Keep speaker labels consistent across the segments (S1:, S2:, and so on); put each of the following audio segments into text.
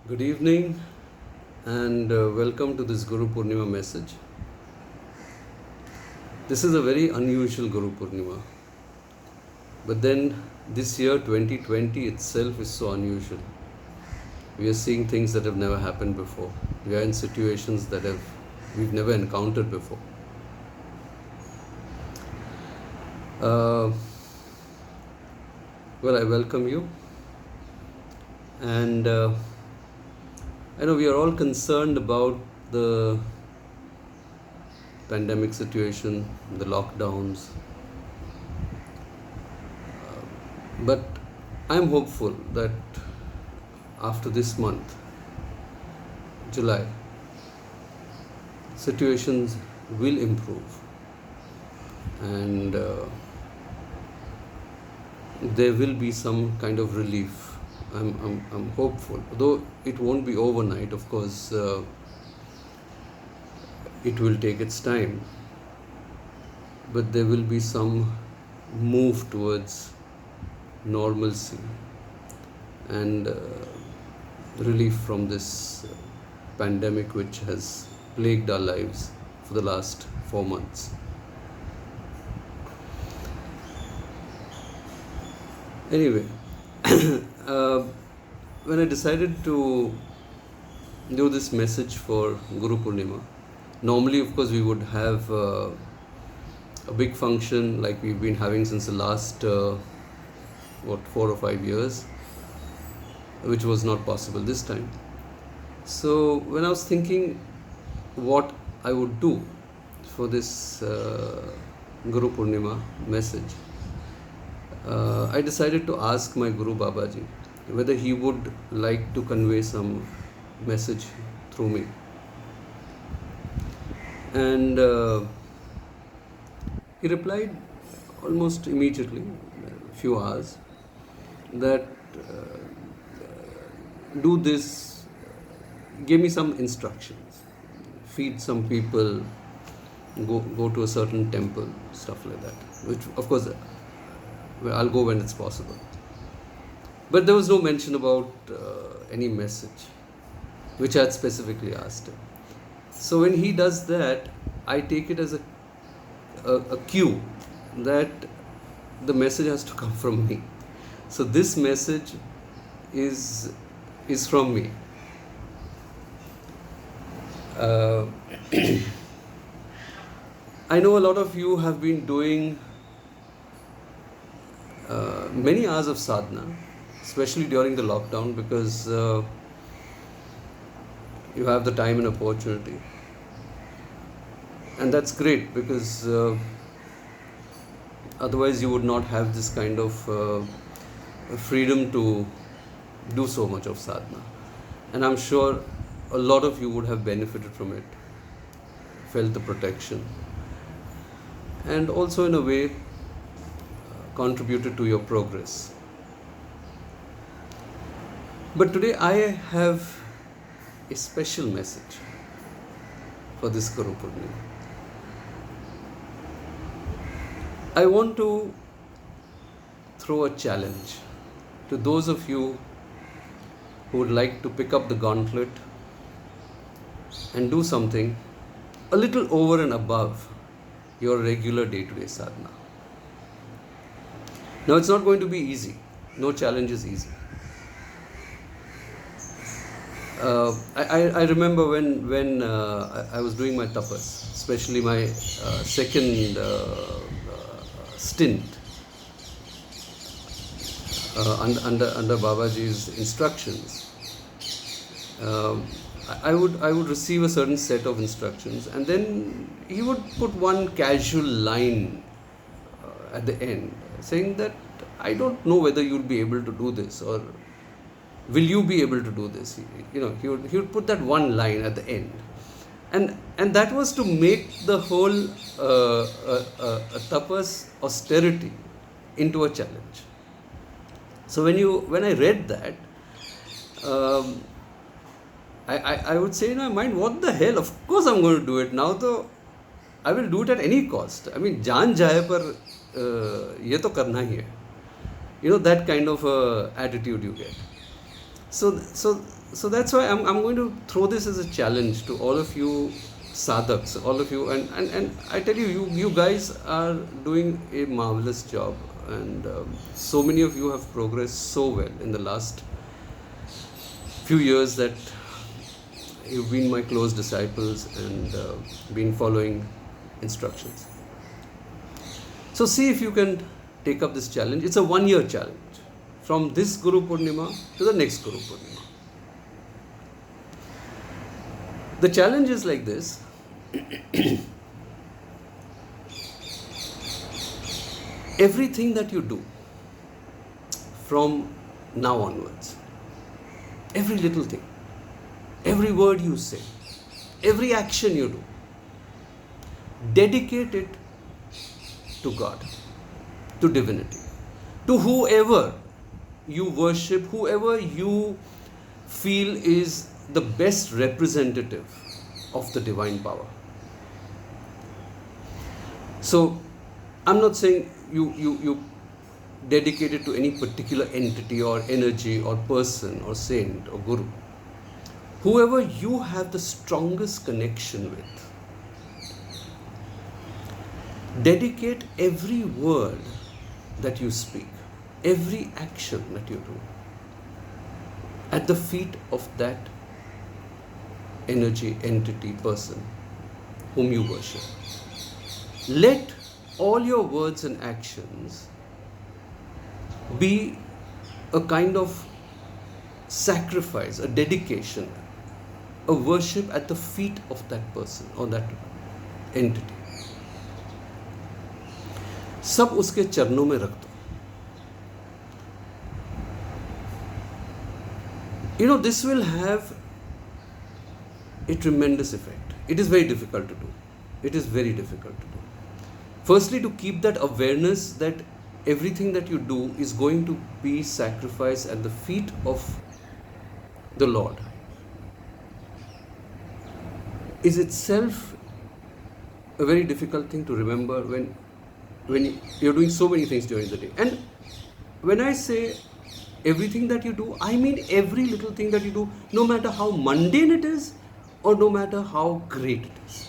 S1: Good evening and welcome to this Guru Purnima message. This is a very unusual Guru Purnima, but then this year 2020 itself is so unusual. We are seeing things that have never happened before. We are in situations that we've never encountered before. Uh, well, I welcome you, and I know we are all concerned about the pandemic situation, the lockdowns, but I'm hopeful that after this month, July, situations will improve and there will be some kind of relief. I'm hopeful, though it won't be overnight, of course. It will take its time, but there will be some move towards normalcy and relief from this pandemic which has plagued our lives for the last 4 months. Anyway, when I decided to do this message for Guru Purnima, normally, of course, we would have a big function like we've been having since the last 4 or 5 years, which was not possible this time. So when I was thinking what I would do for this Guru Purnima message, I decided to ask my Guru Babaji whether he would like to convey some message through me. And he replied almost immediately, a few hours, that do this, gave me some instructions, feed some people, go to a certain temple, stuff like that, which of course I'll go when it's possible. But there was no mention about any message, which I had specifically asked him. So when he does that, I take it as a cue that the message has to come from me. So this message is from me. I know a lot of you have been doing many hours of sadhana, especially during the lockdown, because you have the time and opportunity. And that's great, because otherwise you would not have this kind of freedom to do so much of sadhana. And I'm sure a lot of you would have benefited from it, felt the protection, and also in a way contributed to your progress. But today I have a special message for this Guru Purnima. I want to throw a challenge to those of you who would like to pick up the gauntlet and do something a little over and above your regular day-to-day sadhana. Now, it's not going to be easy. No challenge is easy. I remember when I was doing my tapas, especially my second stint under Babaji's instructions. I would receive a certain set of instructions, and then he would put one casual line at the end, saying that I don't know whether you'll be able to do this, or will you be able to do this. He would put that one line at the end, and that was to make the whole tapas austerity into a challenge. So when I read that, I would say in my mind, what the hell? Of course I'm going to do it now. Though I will do it at any cost. I mean, jaan jaye par ye to karna hi hai. That kind of attitude you get. So that's why I'm going to throw this as a challenge to all of you sadhaks, all of you, and I tell you, you guys are doing a marvelous job, and so many of you have progressed so well in the last few years that you've been my close disciples and been following instructions. So see if you can take up this challenge. It's a 1-year challenge from this Guru Purnima to the next Guru Purnima. The challenge is like this. Everything that you do from now onwards, every little thing, every word you say, every action you do, dedicate it to God, to divinity, to whoever you worship, whoever you feel is the best representative of the divine power. So I'm not saying you dedicate it to any particular entity or energy or person or saint or guru. Whoever you have the strongest connection with, dedicate every word that you speak, every action that you do at the feet of that energy, entity, person whom you worship. Let all your words and actions be a kind of sacrifice, a dedication, a worship at the feet of that person or that entity. सब उसके चरणों में रख दो. You know, this will have a tremendous effect. It is very difficult to do. It is very difficult to do. Firstly, to keep that awareness that everything that you do is going to be sacrificed at the feet of the Lord is itself a very difficult thing to remember when you're doing so many things during the day. And when I say everything that you do, I mean every little thing that you do, no matter how mundane it is or no matter how great it is.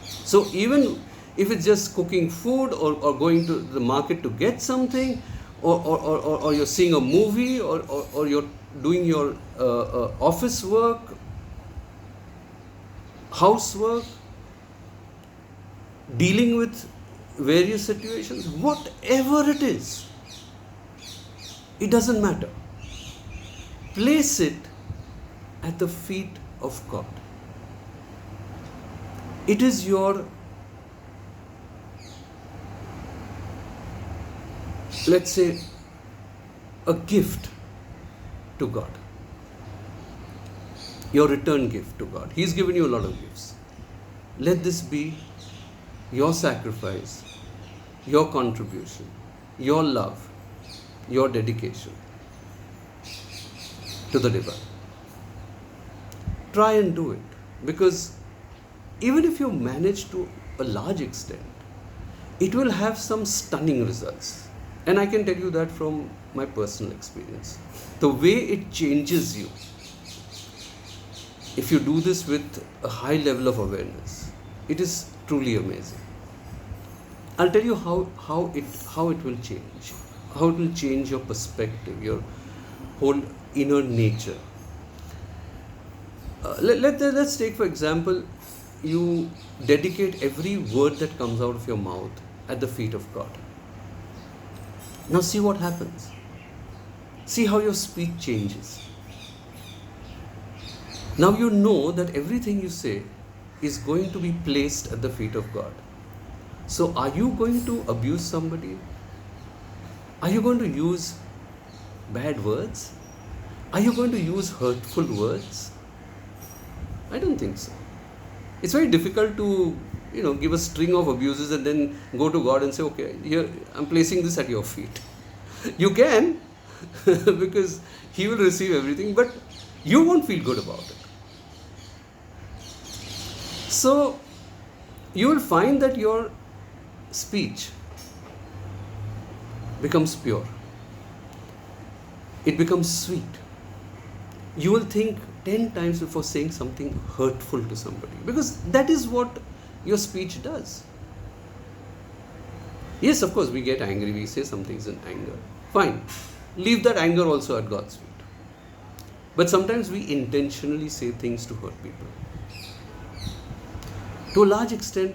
S1: So even if it's just cooking food or going to the market to get something, or you're seeing a movie, or you're doing your office work, housework, dealing with various situations, whatever it is, it doesn't matter. Place it at the feet of God. It is your, let's say, a gift to God. Your return gift to God. He's given you a lot of gifts. Let this be your sacrifice, your contribution, your love, your dedication to the divine. Try and do it, because even if you manage to a large extent, it will have some stunning results. And I can tell you that from my personal experience. The way it changes you, if you do this with a high level of awareness, it is truly amazing. I'll tell you how it will change, how it will change your perspective, your whole inner nature. Let's take, for example, you dedicate every word that comes out of your mouth at the feet of God. Now see what happens. See how your speech changes. Now you know that everything you say is going to be placed at the feet of God. So are you going to abuse somebody? Are you going to use bad words? Are you going to use hurtful words? I don't think so. It's very difficult to, give a string of abuses and then go to God and say, okay, here I'm placing this at your feet. You can, because He will receive everything, but you won't feel good about it. So you will find that your speech becomes pure. It becomes sweet. you will think 10 times before saying something hurtful to somebody, because that is what your speech does. Yes, of course, we get angry, we say some things in anger. Fine. Leave that anger also at God's feet. But sometimes we intentionally say things to hurt people. To a large extent,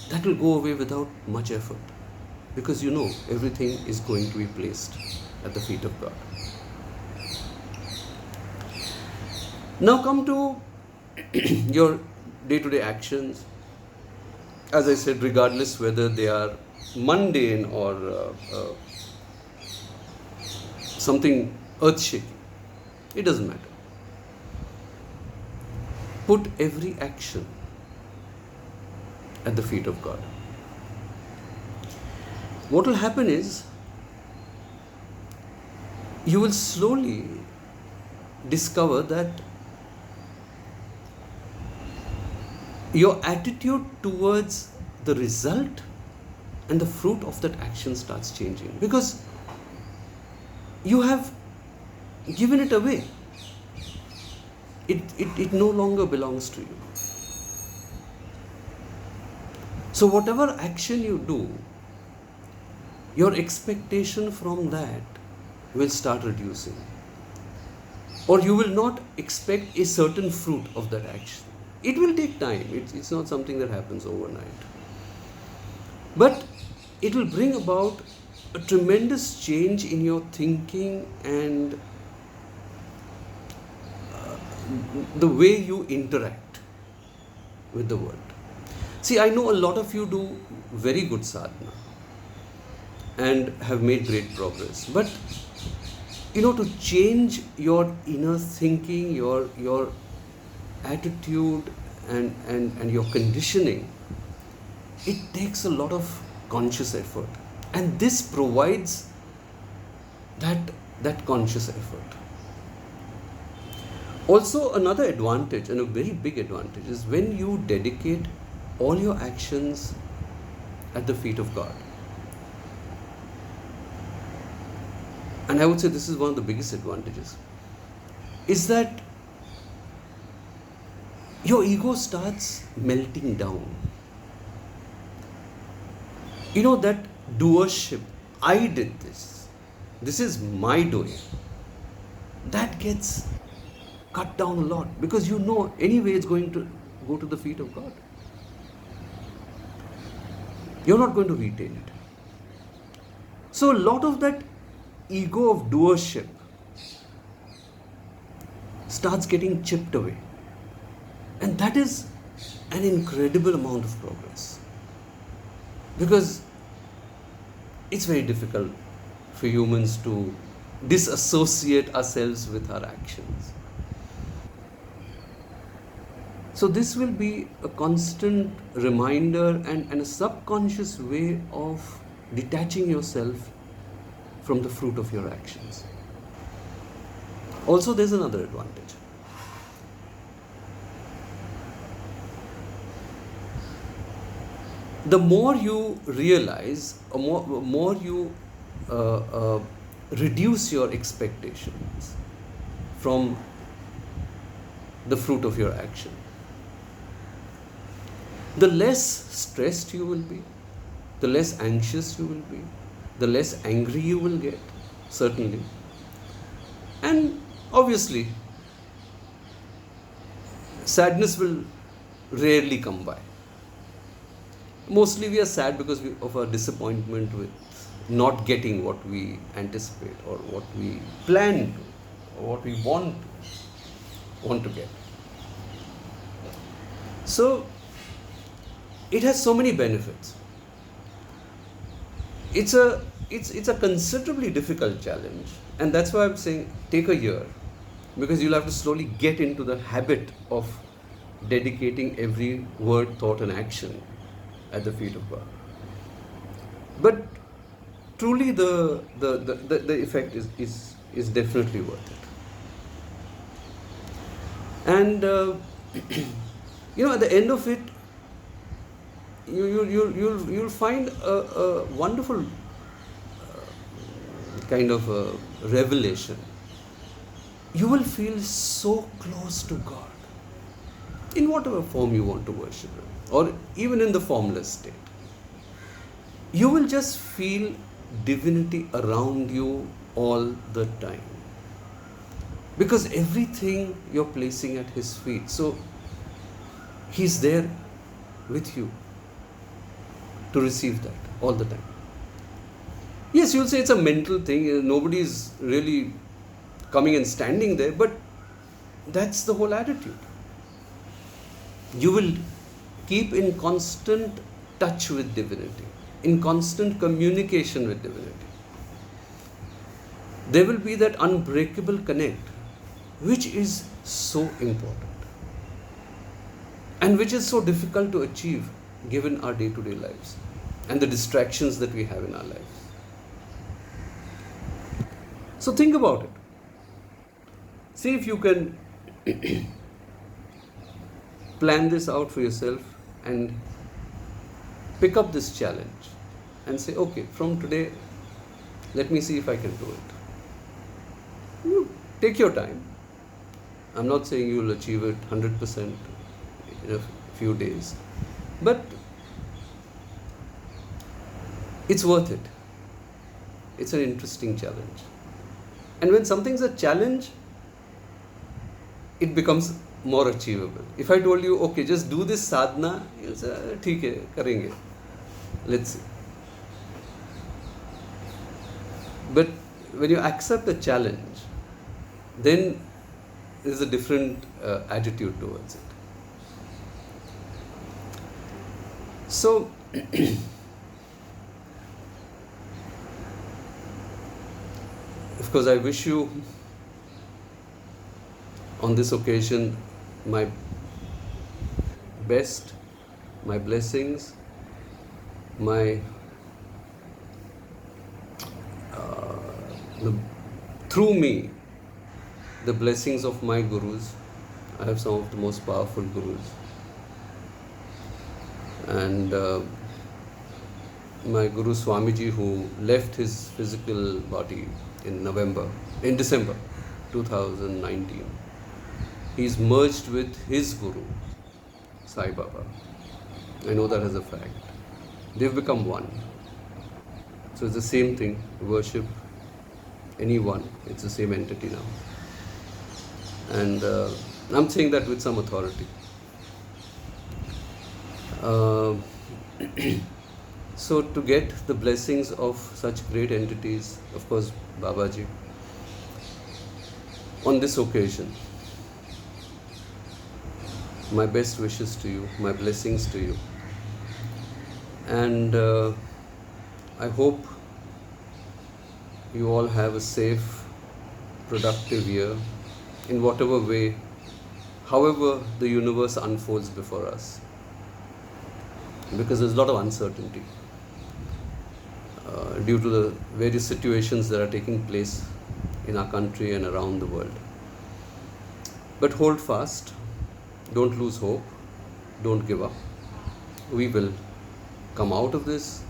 S1: that will go away without much effort, because you know everything is going to be placed at the feet of God. Now come to your day-to-day actions. As I said, regardless whether they are mundane or something earth-shaking, it doesn't matter. Put every action at the feet of God. What will happen is, you will slowly discover that your attitude towards the result and the fruit of that action starts changing, because you have given it away. It no longer belongs to you. So whatever action you do, your expectation from that will start reducing, or you will not expect a certain fruit of that action. It will take time. It's not something that happens overnight, but it will bring about a tremendous change in your thinking and the way you interact with the world. See, I know a lot of you do very good sadhana and have made great progress, but to change your inner thinking, your attitude and your conditioning, it takes a lot of conscious effort, and this provides that conscious effort. Also, another advantage, and a very big advantage, is when you dedicate all your actions at the feet of God. And I would say this is one of the biggest advantages, is that your ego starts melting down. That doership, I did this is my doing, that gets cut down a lot, because anyway it's going to go to the feet of God. You're not going to retain it. So a lot of that ego of doership starts getting chipped away, and that is an incredible amount of progress, because it's very difficult for humans to disassociate ourselves with our actions. So this will be a constant reminder and a subconscious way of detaching yourself from the fruit of your actions. Also, there's another advantage. The more you realize, or more you reduce your expectations from the fruit of your action, the less stressed you will be, the less anxious you will be, the less angry you will get, certainly. And obviously, sadness will rarely come by. Mostly we are sad because of our disappointment with not getting what we anticipate, or what we plan to, or what we want to get. So it has so many benefits. It's a considerably difficult challenge, and that's why I'm saying take a year, because you'll have to slowly get into the habit of dedicating every word, thought and action at the feet of God. But truly the effect is definitely worth it. And at the end of it, you'll find a wonderful kind of a revelation, you will feel so close to God in whatever form you want to worship Him, or even in the formless state. You will just feel divinity around you all the time, because everything you're placing at His feet. So He's there with you to receive that all the time. Yes, you'll say it's a mental thing, nobody is really coming and standing there, but that's the whole attitude. You will keep in constant touch with divinity, in constant communication with divinity. There will be that unbreakable connect, which is so important and which is so difficult to achieve given our day-to-day lives and the distractions that we have in our lives. So think about it. See if you can plan this out for yourself and pick up this challenge and say, okay, from today, let me see if I can do it. You take your time. I'm not saying you will achieve it 100% in a few days, but it's worth it. It's an interesting challenge. And when something's a challenge, it becomes more achievable. If I told you, okay, just do this sadhana, you'll say, theek hai, karenge. Let's see. But when you accept a challenge, then there's a different attitude towards it. So, of course, I wish you on this occasion my best, my blessings, through me, the blessings of my gurus. I have some of the most powerful gurus. And my Guru Swamiji, who left his physical body in December 2019, he's merged with his Guru, Sai Baba. I know that as a fact. They've become one. So it's the same thing. Worship anyone, it's the same entity now. And I'm saying that with some authority. So to get the blessings of such great entities, of course, Babaji, on this occasion, my best wishes to you, my blessings to you. And I hope you all have a safe, productive year in whatever way, however the universe unfolds before us. Because there's a lot of uncertainty due to the various situations that are taking place in our country and around the world. But hold fast, don't lose hope, don't give up. We will come out of this,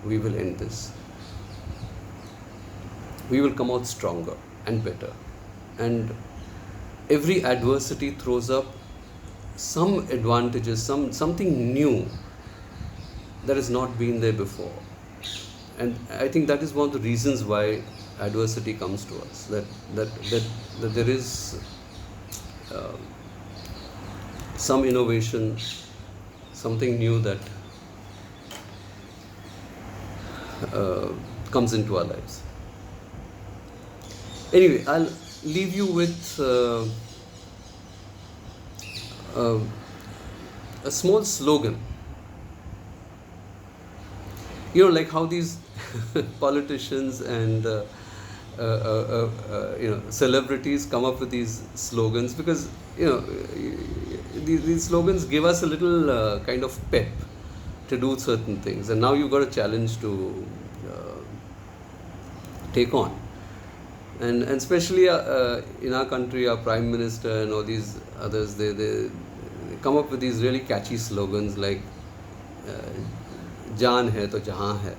S1: we will end this. We will come out stronger and better. And every adversity throws up some advantages, something new that has not been there before. And I think that is one of the reasons why adversity comes to us, that there is some innovation, something new that comes into our lives. Anyway, I'll leave you with a small slogan. You know, like how these politicians and celebrities come up with these slogans, because these slogans give us a little kind of pep to do certain things, and now you've got a challenge to take on. And especially in our country, our Prime Minister and all these others, they come up with these really catchy slogans like "Jaan hai to jahan hai."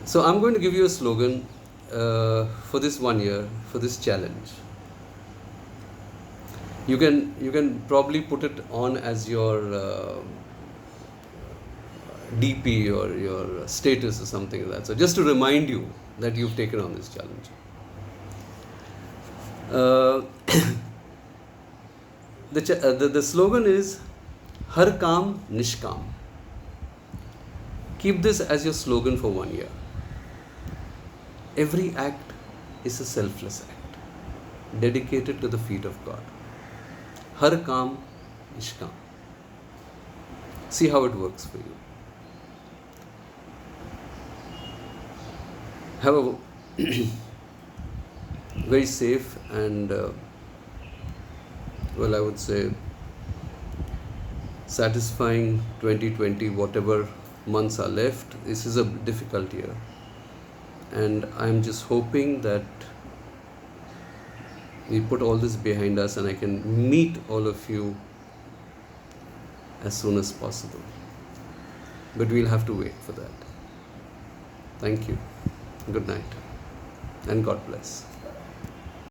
S1: So I'm going to give you a slogan for this 1 year, for this challenge, you can probably put it on as your DP or your status or something like that. So just to remind you that you've taken on this challenge. The slogan is Har Kaam Nishkaam. Keep this as your slogan for 1 year. Every act is a selfless act, dedicated to the feet of God. Har Kaam Nishkaam. See how it works for you. Have a very safe and I would say satisfying 2020, whatever months are left. This is a difficult year, and I'm just hoping that we put all this behind us and I can meet all of you as soon as possible. But we'll have to wait for that. Thank you. Good night and God bless.